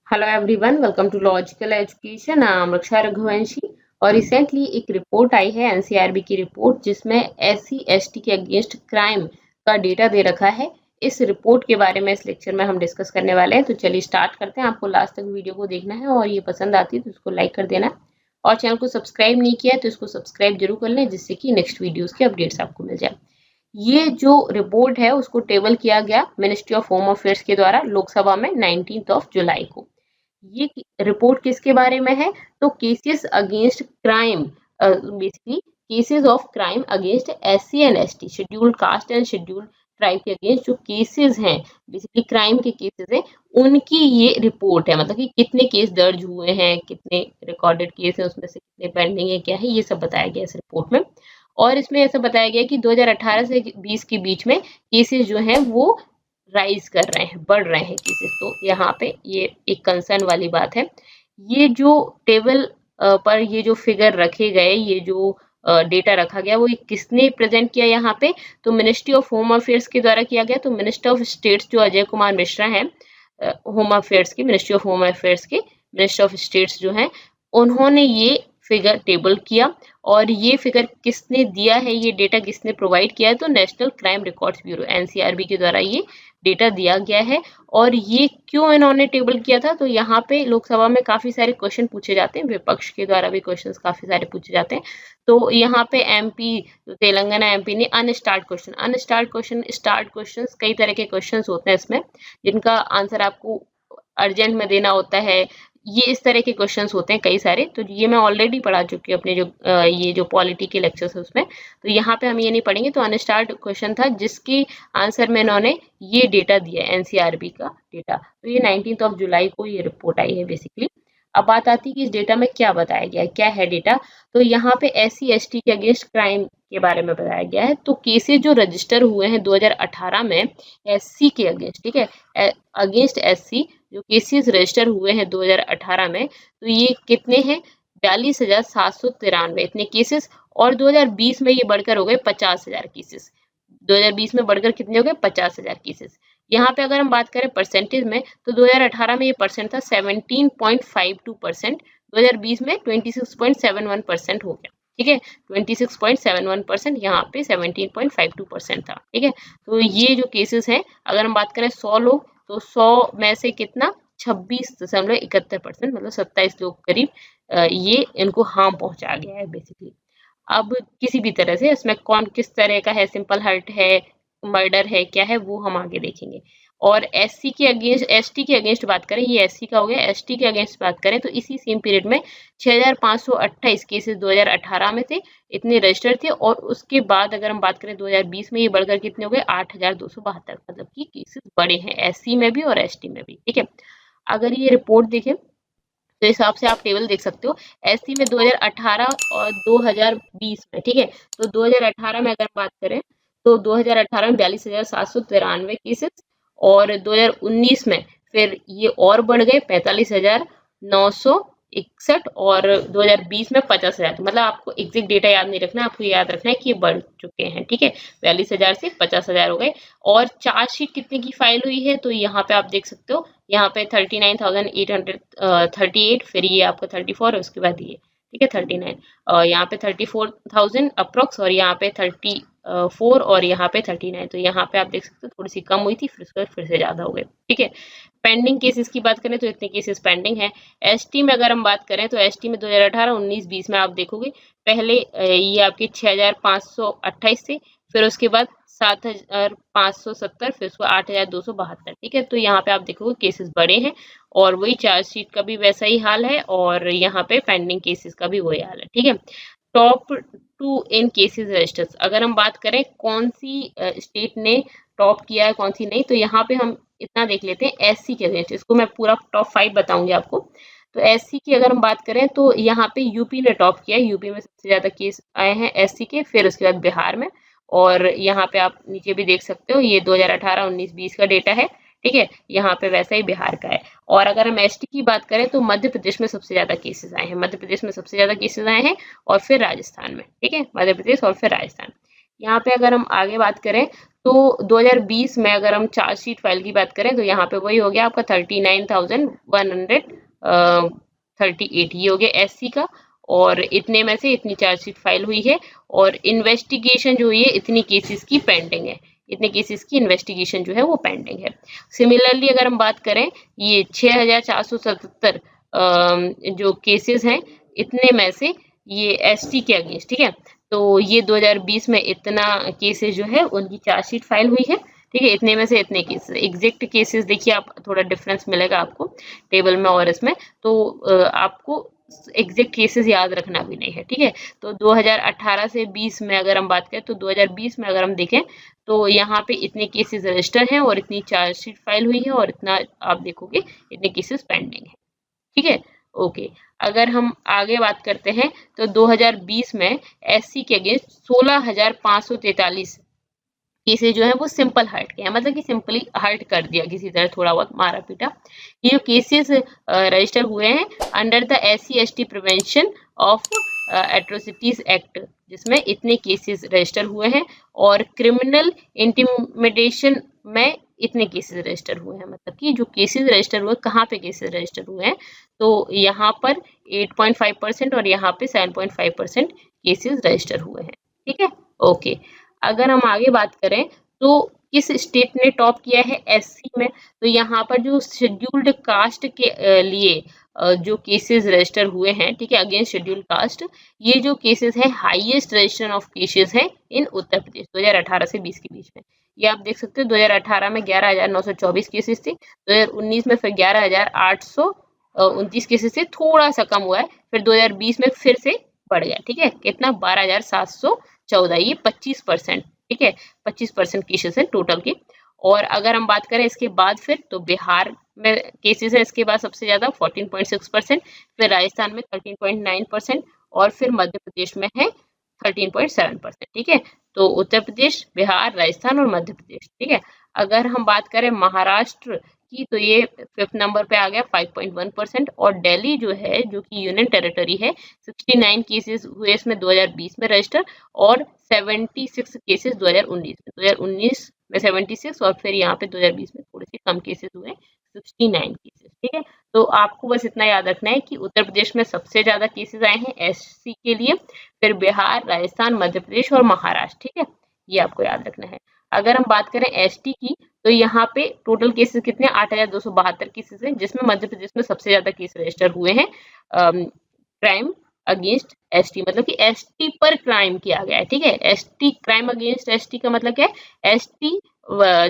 Hello everyone, welcome to logical education. नाम रक्षा रघुवंशी। और recently एक रिपोर्ट आई है एनसीआरबी की रिपोर्ट, जिसमें एससी एसटी के अगेंस्ट क्राइम का डेटा दे रखा है। इस रिपोर्ट के बारे में इस लेक्चर में हम डिस्कस करने वाले हैं। तो चलिए स्टार्ट करते हैं। आपको लास्ट तक वीडियो को देखना है और ये पसंद आती है तो इसको लाइक कर देना, और चैनल को सब्सक्राइब नहीं किया है तो इसको सब्सक्राइब जरूर कर लें, जिससे कि नेक्स्ट वीडियोस के अपडेट्स आपको मिल जाए। ये जो रिपोर्ट है उसको टेबल किया गया मिनिस्ट्री ऑफ होम अफेयर्स के द्वारा लोकसभा में 19 जुलाई को। ये रिपोर्ट किसके बारे में है? तो cases against crime, basically cases of crime against SC and ST, scheduled caste and scheduled tribe के अगेंस्ट जो केसेस हैं, बेसिकली क्राइम के केसेस हैं, उनकी ये रिपोर्ट है। मतलब कि कितने केस दर्ज हुए हैं, कितने रिकॉर्डेड केस हैं, उसमें से कितने पेंडिंग है, क्या है, ये सब बताया गया इस रिपोर्ट में। और इसमें ऐसा बताया गया कि 2018 से 20 के बीच में केसेस जो हैं वो राइज कर रहे हैं, बढ़ रहे हैं केसेस। तो यहाँ पे ये एक कंसर्न वाली बात है। ये जो टेबल पर ये जो फिगर रखे गए, ये जो डेटा रखा गया, वो किसने प्रेजेंट किया यहाँ पे? तो मिनिस्ट्री ऑफ होम अफेयर्स के द्वारा किया गया। तो मिनिस्टर ऑफ स्टेट्स जो अजय कुमार मिश्रा हैं, होम अफेयर्स के, मिनिस्ट्री ऑफ होम अफेयर्स के मिनिस्टर ऑफ स्टेट्स जो हैं, उन्होंने ये फिगर टेबल किया। और ये फिगर किसने दिया है, ये डेटा किसने प्रोवाइड किया है? तो national crime records bureau NCRB के द्वारा ये डेटा दिया गया है। और ये क्यों इन्होंने टेबल किया था? तो यहाँ पे लोकसभा में काफी सारे क्वेश्चन पूछे जाते हैं, विपक्ष के द्वारा भी क्वेश्चंस काफी सारे पूछे जाते हैं। तो यहाँ पे एमपी, तेलंगाना एमपी ने अनस्टार्ट क्वेश्चन, स्टार्ट क्वेश्चन, कई तरह के क्वेश्चन होते हैं इसमें, जिनका आंसर आपको अर्जेंट में देना होता है। ये इस तरह के क्वेश्चंस होते हैं कई सारे। तो ये मैं ऑलरेडी पढ़ा चुकी हूँ अपने जो ये जो पॉलिटी के लेक्चर्स है उसमें। तो यहाँ पे हम ये नहीं पढ़ेंगे। तो अनस्टार्ट क्वेश्चन था, जिसके आंसर में इन्होंने ये डेटा दिया है, एनसीआरबी का डेटा। तो ये 19 जुलाई को ये रिपोर्ट आई है बेसिकली। अब बात आती है कि इस डेटा में क्या बताया गया है, क्या है डेटा। तो यहाँ पे एससी एसटी के अगेंस्ट क्राइम के बारे में बताया गया है। तो केसेस जो रजिस्टर हुए हैं 2018 में एससी के अगेंस्ट, ठीक है, अगेंस्ट एससी जो केसेस रजिस्टर हुए हैं 2018 में, तो ये कितने हैं? 42,793 इतने केसेस। और 2020 में ये बढ़कर हो गए 50,000 केसेस। 2020 में बढ़कर कितने हो गए? 50,000 केसेस। यहाँ पे अगर हम बात करें परसेंटेज में, तो 2018 में ये परसेंट था 17.52%, 2020 में 26.71% हो गया। ठीक है, 26.71%, यहाँ पे 17.52% था। ठीक है, तो ये जो केसेस हैं, अगर हम बात करें 100 लोग, तो 100 में से कितना? 26.71%, मतलब 27 लोग करीब ये इनको हार्म पहुंचा गया है बेसिकली। अब किसी भी तरह से इसमें कौन किस तरह का है, सिंपल हर्ट है, मर्डर है, क्या है, वो हम आगे देखेंगे। और एससी के अगेंस्ट, एसटी के अगेंस्ट बात करें, ये एससी का हो गया। एसटी के अगेंस्ट बात करें तो इसी सेम पीरियड में 6,528 केसेस 2018 में थे, इतने रजिस्टर्ड थे। और उसके बाद अगर हम बात करें 2020 में, ये बढ़कर कितने हो गए? 8,272, मतलब कि केसेस बड़े हैं एससी में भी और एसटी में भी। ठीक है, अगर ये रिपोर्ट देखें तो हिसाब से आप टेबल देख सकते हो। एससी में 2018 और 2020 में, ठीक है, तो 2018 में अगर बात करें तो 2018 में 42,793 केसेस, और 2019 में फिर ये और बढ़ गए 45,961, और 2020 में 50,000। मतलब आपको एग्जैक्ट डेटा याद नहीं रखना, आपको याद रखना है कि ये बढ़ चुके हैं। ठीक है, 42,000 से 50,000 हो गए। और चार्जशीट कितने की फाइल हुई है? तो यहाँ पे आप देख सकते हो, यहाँ पे 39,838, फिर ये आपका 34 है, उसके बाद ये, ठीक है, 39, यहाँ पे 34,000 अप्रोक्स, और यहाँ पे 34, और यहाँ पे 39। तो यहाँ पे आप देख सकते हो थोड़ी सी कम हुई थी, फिर उसके बाद फिर से ज्यादा हो गए। ठीक है, पेंडिंग केसेस की बात करें तो इतने केसेस पेंडिंग है। एसटी में अगर हम बात करें तो एसटी में 2018, 19, 20 में आप देखोगे पहले ये आपके 6,528 थे, फिर उसके बाद 7,570, फिर उसको 8,272। ठीक है, तो यहाँ पे आप देखोगे केसेस बड़े हैं, और वही चार्जशीट का भी वैसा ही हाल है, और यहाँ पे पेंडिंग केसेस का भी वही हाल है। ठीक है, टॉप 2 इन केसेस रजिस्टर्स, अगर हम बात करें कौन सी स्टेट ने टॉप किया है, कौन सी नहीं, तो यहाँ पे हम इतना देख लेते हैं एससी के अगेंस्ट। इसको मैं पूरा टॉप 5 बताऊंगी आपको। तो एससी की अगर हम बात करें तो यहाँ पे यूपी ने टॉप किया है, यूपी में सबसे ज्यादा केस आए हैं एससी के, फिर उसके बाद बिहार में, और यहाँ पे आप नीचे भी देख सकते हो, ये 2018, 19, 20 का डेटा है। ठीक है, यहाँ पे वैसा ही बिहार का है। और अगर हम एसटी की बात करें तो मध्य प्रदेश में सबसे ज्यादा केसेस आए हैं, मध्य प्रदेश में सबसे ज्यादा केसेस आए हैं, और फिर राजस्थान में। ठीक है, मध्य प्रदेश और फिर राजस्थान। यहाँ पे अगर हम आगे बात करें तो 2020 में अगर हम चार्जशीट फाइल की बात करें तो यहाँ पे वही हो गया आपका 39,138 ये हो गया एससी का, और इतने में से इतनी चार्जशीट फाइल हुई है और इन्वेस्टिगेशन जो हुई है इतनी केसेस की पेंडिंग है, इतने केसेस की इन्वेस्टिगेशन जो है वो पेंडिंग है। सिमिलरली अगर हम बात करें ये 6,477 जो केसेस हैं इतने में से ये एसटी के अगेंस्ट, ठीक है, तो ये 2020 में इतना केसेस जो है उनकी चार्जशीट फाइल हुई है, ठीक है, इतने में से इतने केसेस। एग्जैक्ट केसेस देखिए आप थोड़ा डिफरेंस मिलेगा आपको टेबल में और इसमें, तो आपको एग्जैक्ट केसेस याद रखना भी नहीं है, ठीक है। तो 2018 से 20 में अगर हम बात करें तो 2020 में अगर हम देखें तो यहाँ पे इतने केसेस रजिस्टर हैं और इतनी चार्जशीट फाइल हुई है और इतना आप देखोगे इतने केसेस पेंडिंग है, ठीक है। ओके, अगर हम आगे बात करते हैं तो 2020 में एससी के अगेंस्ट 16,543 केसेस जो है वो सिंपल हर्ट के हैं, मतलब कि सिंपली हर्ट कर दिया किसी तरह, थोड़ा बहुत मारा पीटा। ये जो केसेस रजिस्टर हुए हैं under the SC/ST prevention of atrocities act, जिसमें इतने केसेस रजिस्टर हुए हैं, और क्रिमिनल इंटिमिडेशन में इतने केसेस रजिस्टर हुए हैं, मतलब कि जो केसेस रजिस्टर हुए कहाँ पे केसेस रजिस्टर हुए हैं तो यहाँ पर 8.5% और यहाँ पे 7.5% केसेस रजिस्टर हुए हैं, ठीक है। ओके, अगर हम आगे बात करें तो किस स्टेट ने टॉप किया है एससी में, तो यहाँ पर जो शेड्यूल्ड कास्ट के लिए जो केसेस रजिस्टर हुए हैं, ठीक है, अगेंस्ट शेड्यूल्ड कास्ट, ये जो केसेस है हाईएस्ट रजिस्ट्रेशन ऑफ केसेस है इन उत्तर प्रदेश 2018 से 20 के बीच में। ये आप देख सकते हो 2018 में 11,924 केसेस थे, 2019 में फिर 11,829 केसेस थे, थोड़ा सा कम हुआ है, फिर 2020 में फिर से बढ़ गया, ठीक है, कितना 12,714, ये 25%, ठीक है, 25% केसेस है टोटल के। और अगर हम बात करें इसके बाद फिर तो बिहार में केसेस है इसके बाद सबसे ज्यादा 14.6%, फिर राजस्थान में 13.9% और फिर मध्य प्रदेश में है 13.7%, ठीक है। तो उत्तर प्रदेश, बिहार, राजस्थान और मध्य प्रदेश, ठीक है। अगर हम बात करें महाराष्ट्र की तो ये 5th नंबर पे आ गया 5.1%, और दिल्ली जो है जो कि यूनियन टेरिटरी है 69 केसेस हुए इसमें 2020 में रजिस्टर, और 76 केसेस 2019 में 76, और फिर यहाँ पे 2020 में थोड़े से कम केसेस हुए 69 केसेस, ठीक है। तो आपको बस इतना याद रखना है कि उत्तर प्रदेश में सबसे ज्यादा केसेस आए हैं एससी के लिए, फिर बिहार, राजस्थान, मध्य प्रदेश और महाराष्ट्र, ठीक है, ये आपको याद रखना है। अगर हम बात करें एसटी की तो यहाँ पे टोटल केसेस कितने 8,272 केसेस हैं, जिसमें मध्य प्रदेश में सबसे ज्यादा केस रजिस्टर हुए हैं क्राइम अगेंस्ट एसटी, मतलब कि एसटी पर क्राइम किया गया है, ठीक है। एसटी क्राइम अगेंस्ट एसटी का मतलब क्या है, एसटी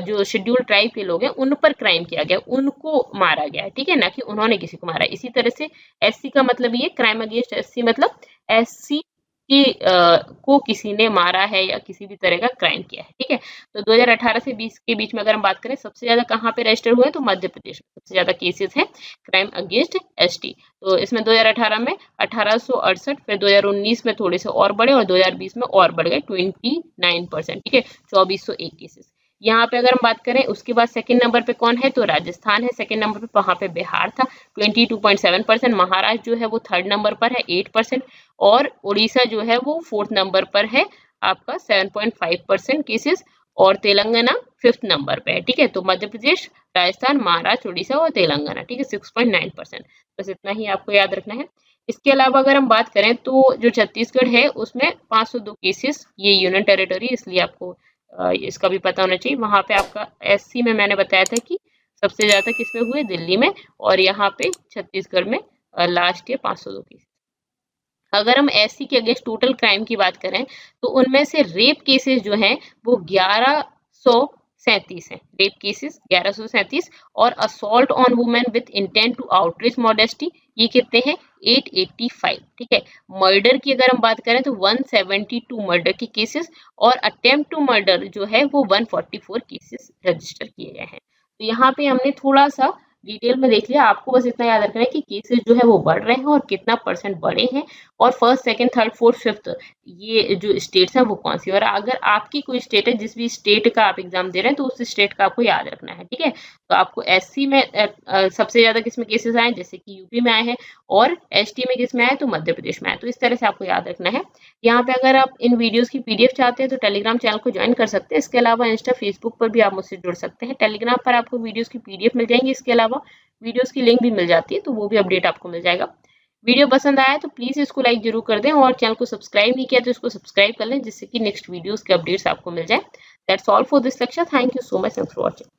जो शेड्यूल ट्राइब के लोग हैं उन पर क्राइम किया गया, उनको मारा गया है, ठीक है, ना कि उन्होंने किसी को मारा। इसी तरह से एससी का मतलब ये क्राइम अगेंस्ट एससी, मतलब एससी कि को किसी ने मारा है या किसी भी तरह का क्राइम किया है, ठीक है। तो 2018 से 20 के बीच में अगर हम बात करें सबसे ज्यादा कहाँ पे रजिस्टर हुए तो मध्य प्रदेश में सबसे ज्यादा केसेस हैं क्राइम अगेंस्ट एसटी। तो इसमें 2018 में 1868, फिर 2019 में थोड़े से और बढ़े और 2020 में और बढ़ गए 29%, ठीक है, 2401 केसेस। यहाँ पे अगर हम बात करें उसके बाद सेकंड नंबर पे कौन है तो राजस्थान है, सेकंड नंबर पे, वहां पे बिहार था 22.7%, महाराष्ट्र जो है वो थर्ड नंबर पर है 8%, और उड़ीसा जो है वो 4th नंबर पर है आपका 7.5% केसेस, और तेलंगाना 5th नंबर पे है, ठीक है। तो मध्य प्रदेश, राजस्थान, महाराष्ट्र, उड़ीसा और तेलंगाना, ठीक है, 6.9%, बस इतना ही आपको याद रखना है। इसके अलावा अगर हम बात करें तो जो छत्तीसगढ़ है उसमें 502 केसेस, ये यूनियन टेरिटरी इसलिए आपको इसका भी पता होना चाहिए। वहां पे आपका एससी में मैंने बताया था कि सबसे ज्यादा किसमें हुए, दिल्ली में, और यहाँ पे छत्तीसगढ़ में लास्ट ईयर 502 केस। अगर हम एससी के अगेंस्ट टोटल क्राइम की बात करें तो उनमें से रेप केसेस जो हैं वो 1137 हैं, रेप केसेस 1137, और assault on women with intent to outreach modesty ये कितने हैं 885, ठीक है। मर्डर की अगर हम बात करें तो 172 मर्डर के केसेस, और अटेम्प्ट टू मर्डर जो है वो 144 केसेस रजिस्टर किए गए हैं। तो यहाँ पे हमने थोड़ा सा डिटेल में देख लिया, आपको बस इतना याद रखना है कि केसेस जो है वो बढ़ रहे हैं और कितना % बढ़े हैं, और first, second, third, fourth, fifth ये जो स्टेट्स हैं वो कौन सी। और अगर आपकी कोई स्टेट है, जिस भी स्टेट का आप एग्जाम दे रहे हैं, तो उस स्टेट का आपको याद रखना है, ठीक है। तो आपको एससी में सबसे ज्यादा किस में केसेस आए, जैसे कि यूपी में आए हैं, और एसटी में किस में आए, तो मध्य प्रदेश में आए। तो इस तरह से आपको याद रखना है। यहाँ पे अगर आप इन वीडियोस की पीडीएफ चाहते हैं तो टेलीग्राम चैनल को ज्वाइन कर सकते हैं। इसके अलावा इंस्टा, फेसबुक पर भी आप मुझसे जुड़ सकते हैं। टेलीग्राम पर आपको वीडियोस की पीडीएफ मिल जाएंगी, इसके अलावा वीडियोस की लिंक भी मिल जाती है, तो वो भी अपडेट आपको मिल जाएगा। वीडियो पसंद आया तो प्लीज इसको लाइक जरूर कर दें, और चैनल को सब्सक्राइब नहीं किया तो इसको सब्सक्राइब कर लें, जिससे कि नेक्स्ट वीडियोस के अपडेट्स आपको मिल जाए। That's all for this lecture. Thank you so much for watching.